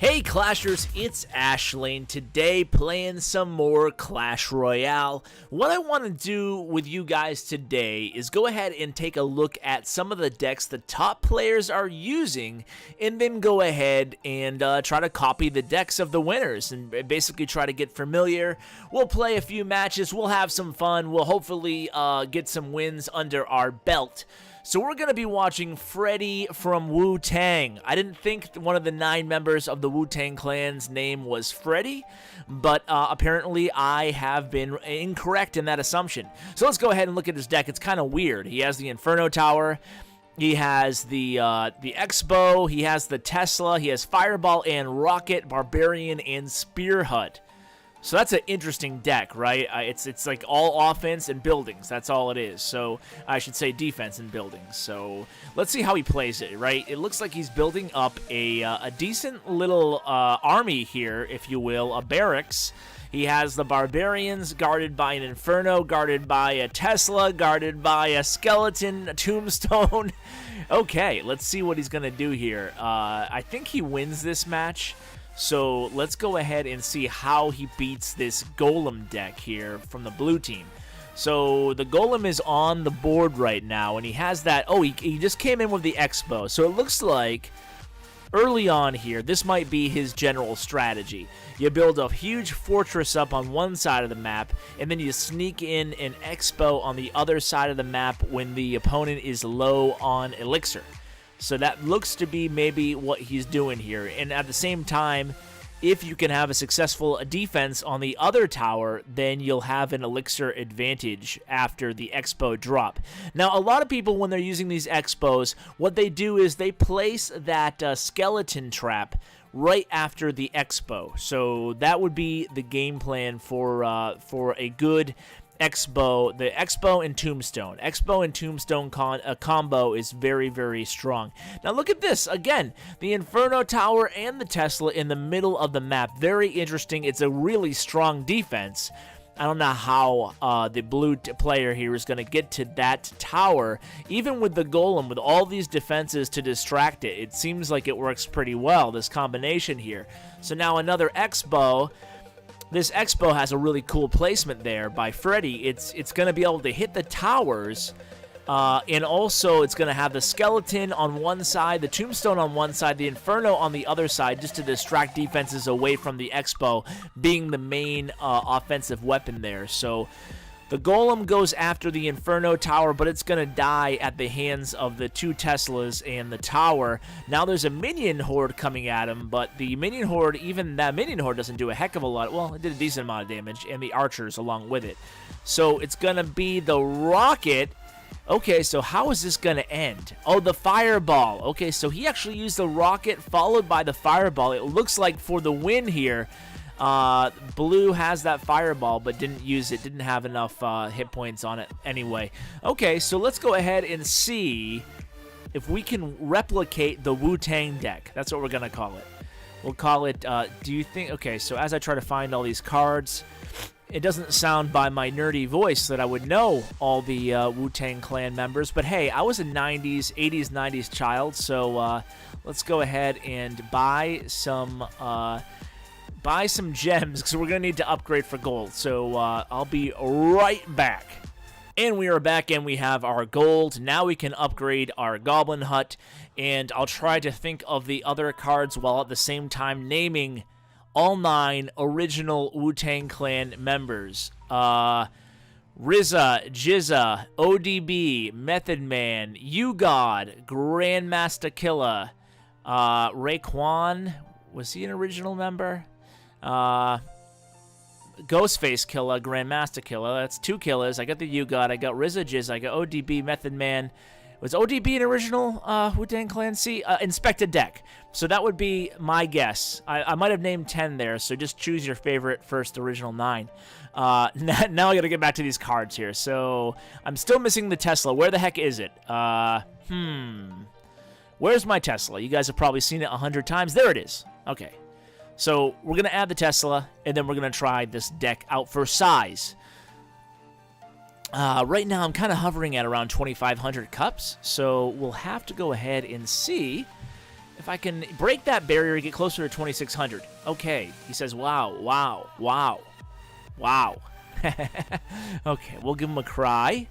Hey Clashers, it's Ashlane, today playing some more Clash Royale. What I want to do with you guys today is go ahead and take a look at some of the decks the top players are using, and then go ahead and try to copy the decks of the winners, and basically try to get familiar. We'll play a few matches, we'll have some fun, we'll hopefully get some wins under our belt. So we're going to be watching Freddy from Wu-Tang. I didn't think one of the 9 members of the Wu-Tang Clan's name was Freddy, but apparently I have been incorrect in that assumption. So let's go ahead and look at his deck. It's kind of weird. He has the Inferno Tower, he has the X-Bow, he has the Tesla, he has Fireball and Rocket, Barbarian, and Spear Hut. So that's an interesting deck, right? It's like all offense and buildings. That's all it is. So I should say defense and buildings. So let's see how he plays it, right? It looks like he's building up a decent little army here, if you will, a barracks. He has the Barbarians guarded by an Inferno, guarded by a Tesla, guarded by a Skeleton, a Tombstone. Okay, let's see what he's going to do here. I think he wins this match. So let's go ahead and see how he beats this Golem deck here from the blue team. So the Golem is on the board right now, and he has that. Oh, he just came in with the X-Bow. So it looks like early on here, this might be his general strategy. You build a huge fortress up on one side of the map, and then you sneak in an X-Bow on the other side of the map when the opponent is low on elixir. So that looks to be maybe what he's doing here. And at the same time, if you can have a successful defense on the other tower, then you'll have an elixir advantage after the X-Bow drop. Now, a lot of people, when they're using these X-Bows, what they do is they place that skeleton trap right after the X-Bow. So that would be the game plan for a good X-Bow, the X-Bow and Tombstone. X-Bow and Tombstone combo is very, very strong. Now look at this. Again, the Inferno Tower and the Tesla in the middle of the map. Very interesting. It's a really strong defense. I don't know how the blue player here is going to get to that tower. Even with the Golem, with all these defenses to distract it, it seems like it works pretty well, this combination here. So now another X-Bow. This X-Bow has a really cool placement there by Freddy. It's going to be able to hit the towers, and also it's going to have the Skeleton on one side, the Tombstone on one side, the Inferno on the other side, just to distract defenses away from the X-Bow being the main offensive weapon there. So the Golem goes after the Inferno Tower, but it's going to die at the hands of the 2 Teslas and the tower. Now there's a minion horde coming at him, but the minion horde, even that minion horde doesn't do a heck of a lot. Well, it did a decent amount of damage, and the archers along with it. So it's going to be the Rocket. Okay, so how is this going to end? Oh, the Fireball. Okay, so he actually used the Rocket followed by the Fireball. It looks like for the win here, blue has that Fireball, but didn't use it, didn't have enough hit points on it anyway. Okay, so let's go ahead and see if we can replicate the Wu-Tang deck. That's what we're going to call it. We'll call it, do you think, okay, so as I try to find all these cards, it doesn't sound by my nerdy voice that I would know all the Wu-Tang Clan members, but hey, I was a 80s, 90s child, so let's go ahead and buy some gems, because we're going to need to upgrade for gold. So I'll be right back. And we are back, and we have our gold. Now we can upgrade our Goblin Hut, and I'll try to think of the other cards while at the same time naming all 9 original Wu-Tang Clan members. RZA, Jizza, ODB, Method Man, U-God, Grandmaster Killa, Raekwon, was he an original member? Ghostface Killa, Grandmaster Killa. That's 2 killers. I got the U-God. I got RZA, Jizz. I got ODB, Method Man. Was ODB an original Wu-Tang Clan? See, Inspector Deck. So that would be my guess. I might have named 10 there, so just choose your favorite first original 9. Now I got to get back to these cards here. So I'm still missing the Tesla. Where the heck is it? Where's my Tesla? You guys have probably seen it 100 times. There it is. Okay. So we're going to add the Tesla, and then we're going to try this deck out for size. Right now, I'm kind of hovering at around 2,500 cups, so we'll have to go ahead and see If I can break that barrier, get closer to 2,600. Okay, he says, wow, wow, wow, wow. Okay, we'll give him a cry,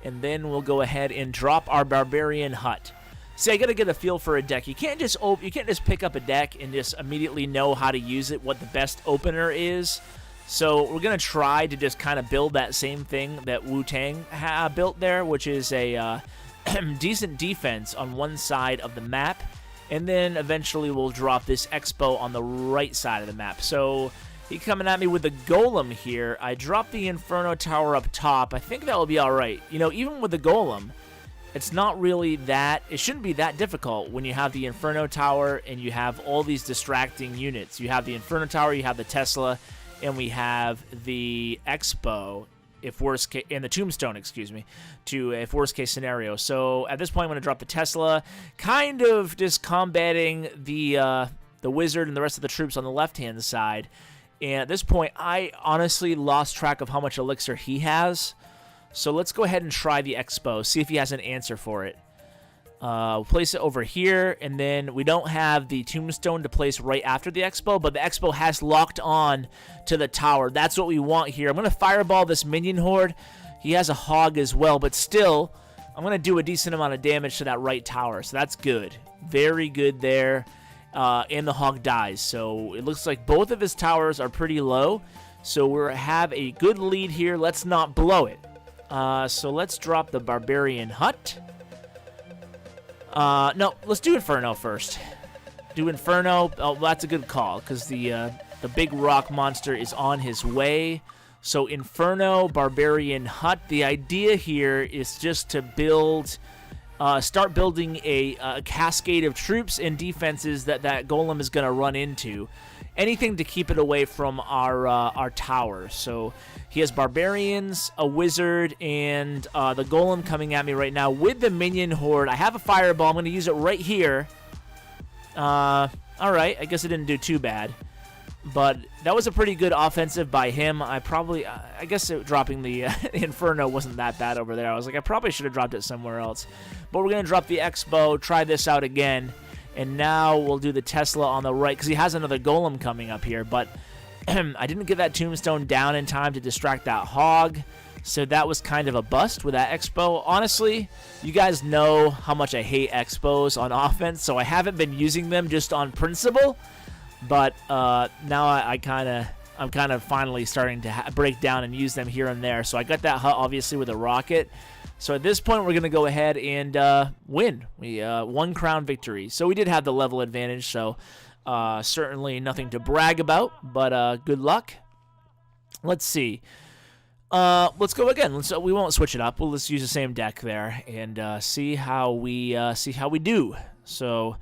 and then we'll go ahead and drop our barbarian hut. See, I gotta get a feel for a deck. You can't just pick up a deck and just immediately know how to use it, what the best opener is. So we're gonna try to just kind of build that same thing that Wu-Tang built there, which is a decent defense on one side of the map. And then eventually we'll drop this Expo on the right side of the map. So he coming at me with the Golem here. I dropped the Inferno Tower up top. I think that will be alright. You know, even with the Golem, it's not really that... It shouldn't be that difficult when you have the Inferno Tower and you have all these distracting units. You have the Inferno Tower, you have the Tesla, and we have the Expo. If worst case, and the Tombstone, excuse me, if worst case scenario. So at this point, I'm going to drop the Tesla, kind of just combating the Wizard and the rest of the troops on the left-hand side. And at this point, I honestly lost track of how much elixir he has. So let's go ahead and try the Expo, see if he has an answer for it. We'll place it over here, and then we don't have the Tombstone to place right after the Expo, but the Expo has locked on to the tower. That's what we want here. I'm going to fireball this minion horde. He has a hog as well, but still, I'm going to do a decent amount of damage to that right tower, so that's good. Very good there, and the hog dies. So it looks like both of his towers are pretty low, so we have a good lead here. Let's not blow it. So let's drop the Barbarian Hut. No, let's do Inferno first. Do Inferno. Oh, that's a good call, because the big rock monster is on his way. So Inferno, Barbarian Hut. The idea here is just to build, start building a cascade of troops and defenses that Golem is going to run into. Anything to keep it away from our tower. So he has Barbarians, a Wizard, and the Golem coming at me right now with the Minion Horde. I have a Fireball. I'm going to use it right here. Alright, I guess it didn't do too bad. But that was a pretty good offensive by him. I guess dropping the Inferno wasn't that bad over there. I was like, I probably should have dropped it somewhere else. But we're going to drop the Expo, try this out again. And now we'll do the Tesla on the right, because he has another Golem coming up here. But I didn't get that Tombstone down in time to distract that Hog. So that was kind of a bust with that Expo. Honestly, you guys know how much I hate Expos on offense, so I haven't been using them just on principle. But now I'm kind of finally starting to break down and use them here and there. So I got that hut, obviously, with a rocket. So at this point, we're going to go ahead and win. We one crown victory. So we did have the level advantage, so certainly nothing to brag about, but good luck. Let's see. Let's go again. We won't switch it up. Let's use the same deck there and see how we do. So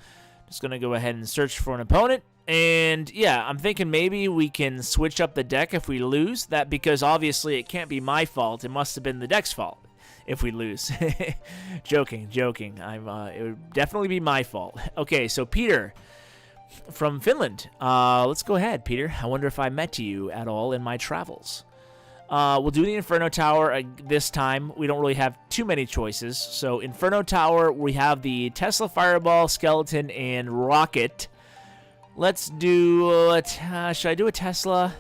just going to go ahead and search for an opponent. And yeah, I'm thinking maybe we can switch up the deck if we lose. That because obviously it can't be my fault. It must have been the deck's fault if we lose. Joking. It would definitely be my fault. Okay, so Peter from Finland. Let's go ahead, Peter. I wonder if I met you at all in my travels. We'll do the Inferno Tower this time. We don't really have too many choices. So Inferno Tower, we have the Tesla Fireball, Skeleton, and Rocket. Let's do... should I do a Tesla?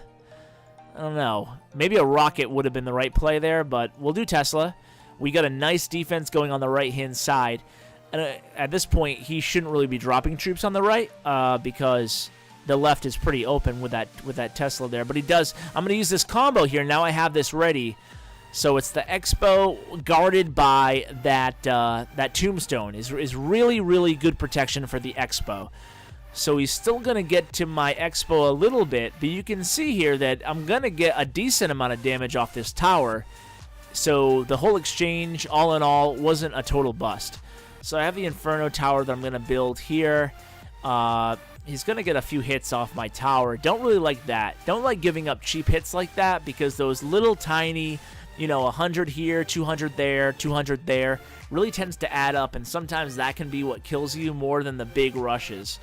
I don't know. Maybe a Rocket would have been the right play there, but we'll do Tesla. We got a nice defense going on the right-hand side. And at this point, he shouldn't really be dropping troops on the right because the left is pretty open with that Tesla there. But he does. I'm going to use this combo here. Now I have this ready. So it's the Expo guarded by that Tombstone. Is really, really good protection for the Expo. So he's still going to get to my Expo a little bit. But you can see here that I'm going to get a decent amount of damage off this tower. So the whole exchange, all in all, wasn't a total bust. So I have the Inferno Tower that I'm going to build here. He's going to get a few hits off my tower. Don't really like that. Don't like giving up cheap hits like that because those little tiny, 100 here, 200 there, 200 there, really tends to add up, and sometimes that can be what kills you more than the big rushes.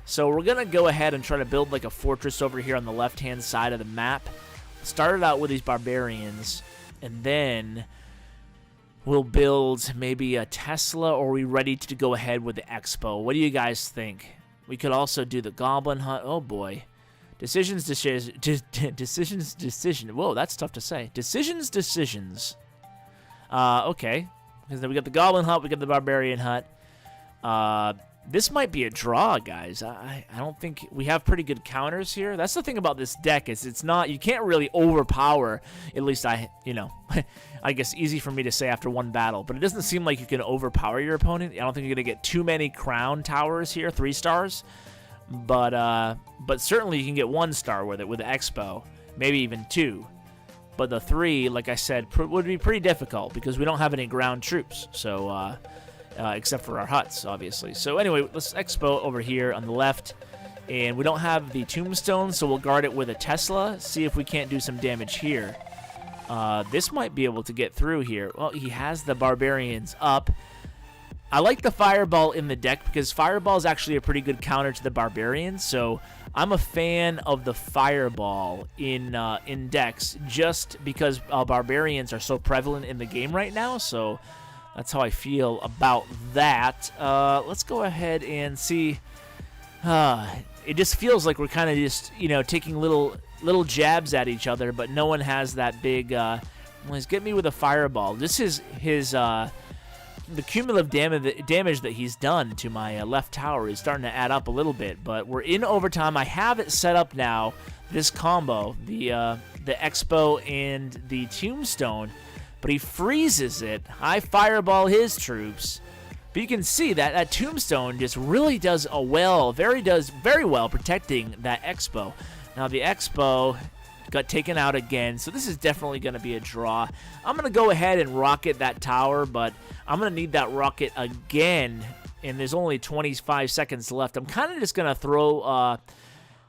So we're going to go ahead and try to build like a fortress over here on the left-hand side of the map. Started out with these barbarians, and then we'll build maybe a Tesla, or are we ready to go ahead with the Expo? What do you guys think? We could also do the Goblin Hut. Oh, boy. Decisions. Whoa, that's tough to say. Decisions. Okay. Because then we got the Goblin Hut, we got the Barbarian Hut. This might be a draw, guys. I don't think we have pretty good counters here. That's the thing about this deck is it's not, you can't really overpower, at least I guess easy for me to say after one battle, but it doesn't seem like you can overpower your opponent. I don't think you're going to get too many crown towers here, 3 stars, but certainly you can get 1 star with it with the Expo, maybe even 2. But the 3, like I said, would be pretty difficult because we don't have any ground troops, so except for our huts, obviously. So anyway, let's Expo over here on the left. And we don't have the Tombstone, so we'll guard it with a Tesla. See if we can't do some damage here. This might be able to get through here. Well, he has the Barbarians up. I like the Fireball in the deck because Fireball is actually a pretty good counter to the Barbarians. So I'm a fan of the Fireball in decks just because Barbarians are so prevalent in the game right now. So that's how I feel about that. Let's go ahead and see. It just feels like we're kind of just, taking little jabs at each other, but no one has that big. Well, he's getting me with a Fireball. This is the cumulative damage that he's done to my left tower is starting to add up a little bit. But we're in overtime. I have it set up now. This combo, the Expo and the Tombstone. But he freezes it. I Fireball his troops. But you can see that Tombstone just really does very well protecting that Expo. Now the Expo got taken out again, so this is definitely going to be a draw. I'm going to go ahead and rocket that tower, but I'm going to need that rocket again, and there's only 25 seconds left. I'm kind of just going to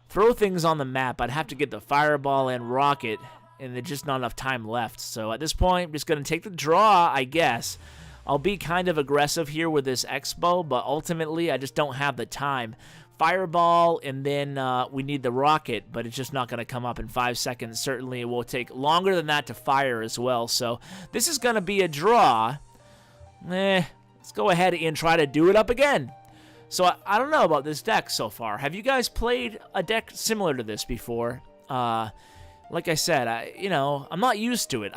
throw things on the map. I'd have to get the Fireball and rocket, and there's just not enough time left. So at this point, I'm just going to take the draw, I guess. I'll be kind of aggressive here with this Expo, but ultimately I just don't have the time. Fireball, and then we need the rocket, but it's just not going to come up in 5 seconds. Certainly it will take longer than that to fire as well. So this is going to be a draw. Let's go ahead and try to do it up again. So I don't know about this deck so far. Have you guys played a deck similar to this before? Like I said, I'm not used to it.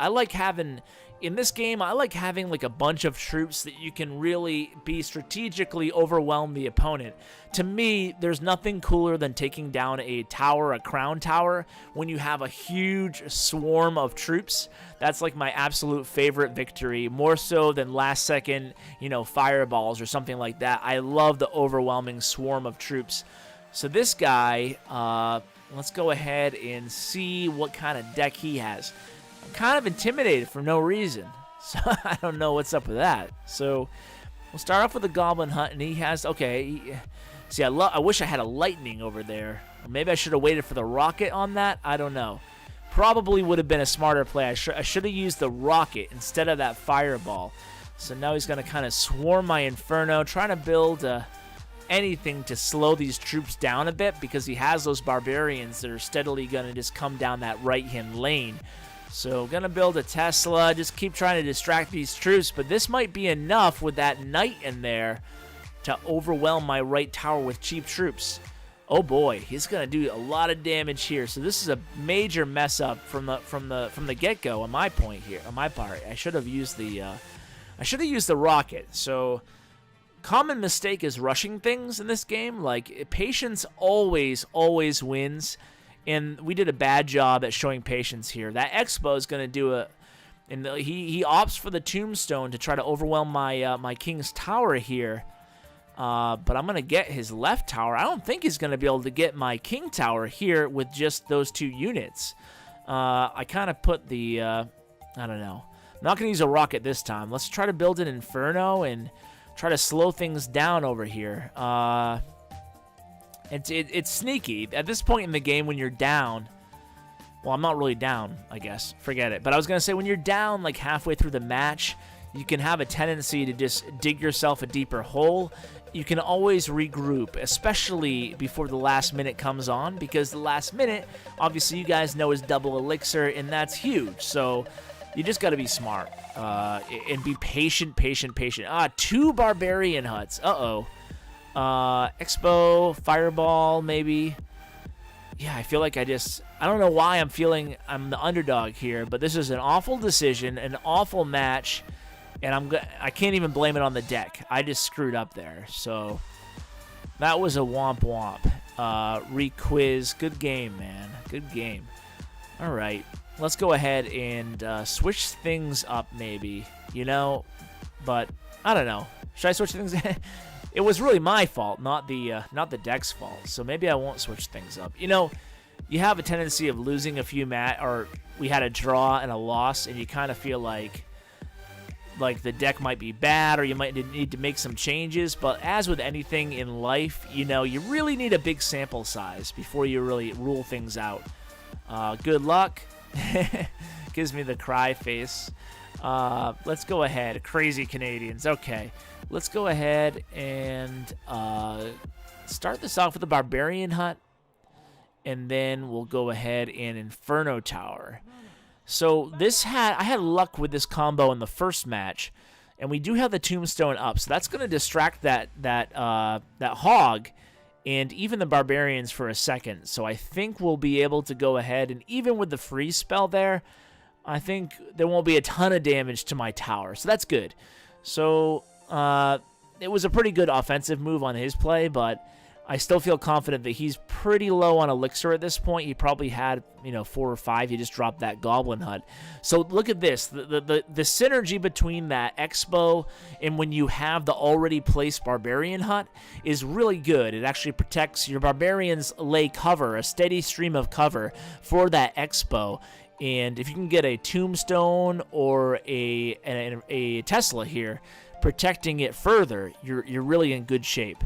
In this game, I like having like a bunch of troops that you can really be strategically overwhelm the opponent. To me, there's nothing cooler than taking down a tower, a crown tower, when you have a huge swarm of troops. That's like my absolute favorite victory, more so than last second, fireballs or something like that. I love the overwhelming swarm of troops. So this guy, let's go ahead and see what kind of deck he has. I'm kind of intimidated for no reason, so I don't know what's up with that. So we'll start off with the Goblin Hut, and he has, see, I wish I had a lightning over there. Or maybe I should have waited for the rocket on that. I don't know. Probably would have been a smarter play. I should have used the rocket instead of that Fireball. So now he's going to kind of swarm my Inferno, trying to build anything to slow these troops down a bit because he has those Barbarians that are steadily going to just come down that right-hand lane. So going to build a Tesla, just keep trying to distract these troops, but this might be enough with that Knight in there to overwhelm my right tower with cheap troops. Oh boy, he's going to do a lot of damage here. So this is a major mess up from the get-go on my point here, on my part. I should have used the rocket. So common mistake is rushing things in this game. Like, patience always wins. And we did a bad job at showing patience here. That Expo is going to do and he opts for the Tombstone to try to overwhelm my King's Tower here. But I'm going to get his left tower. I don't think he's going to be able to get my King Tower here with just those 2 units. I kind of put the, I don't know. I'm not going to use a rocket this time. Let's try to build an Inferno and try to slow things down over here. It's sneaky. At this point in the game when you're down, well, I'm not really down, I guess. Forget it. But I was going to say when you're down like halfway through the match, you can have a tendency to just dig yourself a deeper hole. You can always regroup, especially before the last minute comes on, because the last minute, obviously you guys know, is double elixir, and that's huge. So you just got to be smart and be patient. 2 Barbarian huts. Uh-oh. Expo, Fireball, maybe. Yeah, I feel like I don't know why I'm the underdog here, but this is an awful decision, an awful match, and I can't even blame it on the deck. I just screwed up there. So that was a womp womp. Re-quiz. Good game, man. Good game. All right. Let's go ahead and switch things up maybe, but I don't know. Should I switch things? It was really my fault, not the deck's fault. So maybe I won't switch things up. You have a tendency of losing a few or we had a draw and a loss, and you kind of feel like the deck might be bad, or you might need to make some changes. But as with anything in life, you really need a big sample size before you really rule things out. Good luck. Gives me the cry face. Let's go ahead. Crazy Canadians. Okay. Let's go ahead and start this off with a Barbarian Hut. And then we'll go ahead and Inferno Tower. So I had luck with this combo in the first match. And we do have the Tombstone up. So that's going to distract that Hog and even the Barbarians for a second. So I think we'll be able to go ahead, and even with the freeze spell there, I think there won't be a ton of damage to my tower. So that's good. So it was a pretty good offensive move on his play, but I still feel confident that he's pretty low on elixir at this point. He probably had, 4 or 5. He just dropped that Goblin Hut. So look at this. The synergy between that Expo and when you have the already placed Barbarian Hut is really good. It actually protects your Barbarians, lay cover, a steady stream of cover for that Expo. And if you can get a Tombstone or a Tesla here protecting it further, you're really in good shape.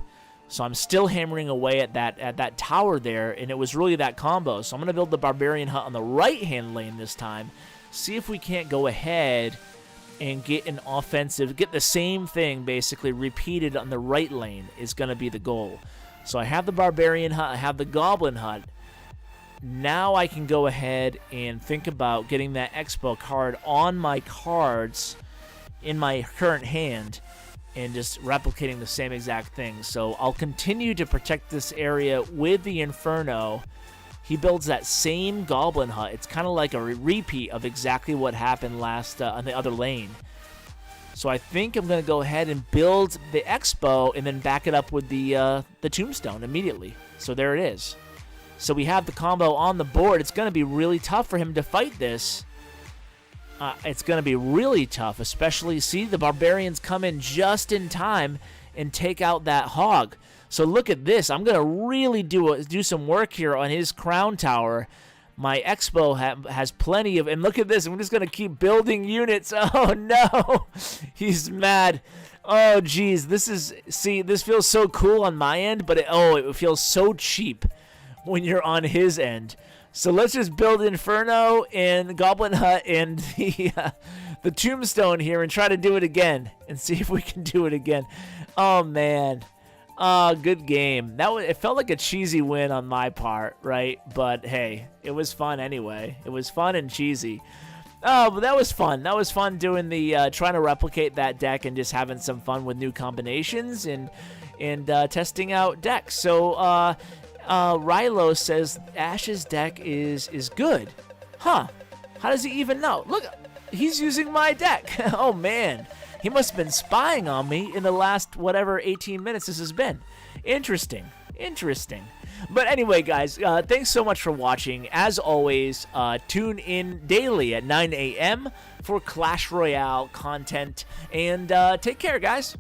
So I'm still hammering away at that tower there, and it was really that combo. So I'm going to build the Barbarian Hut on the right-hand lane this time, see if we can't go ahead and get an offensive, get the same thing basically repeated on the right lane is going to be the goal. So I have the Barbarian Hut, I have the Goblin Hut. Now I can go ahead and think about getting that Expo card on my cards in my current hand and just replicating the same exact thing. So I'll continue to protect this area with the Inferno. He builds that same Goblin Hut. It's kind of like a repeat of exactly what happened last on the other lane. So I think I'm going to go ahead and build the Expo and then back it up with the Tombstone immediately. So there it is. So we have the combo on the board. It's going to be really tough for him to fight this. It's going to be really tough, especially, see, the Barbarians come in just in time and take out that Hog. So look at this. I'm going to really do some work here on his Crown Tower. My Expo has plenty of, and look at this. I'm just going to keep building units. Oh, no. He's mad. Oh, geez. This feels so cool on my end, but it feels so cheap when you're on his end. So let's just build Inferno and Goblin Hut and the Tombstone here and try to do it again and see if we can do it again. Oh, man. Good game. It felt like a cheesy win on my part, right? But, hey, it was fun anyway. It was fun and cheesy. Oh, but that was fun. That was fun doing the trying to replicate that deck and just having some fun with new combinations and testing out decks. So, Rilo says Ash's deck is good. Huh. How does he even know? Look, he's using my deck. Oh, man. He must have been spying on me in the last, 18 minutes this has been. Interesting. But anyway, guys, thanks so much for watching. As always, tune in daily at 9 a.m. for Clash Royale content. And take care, guys.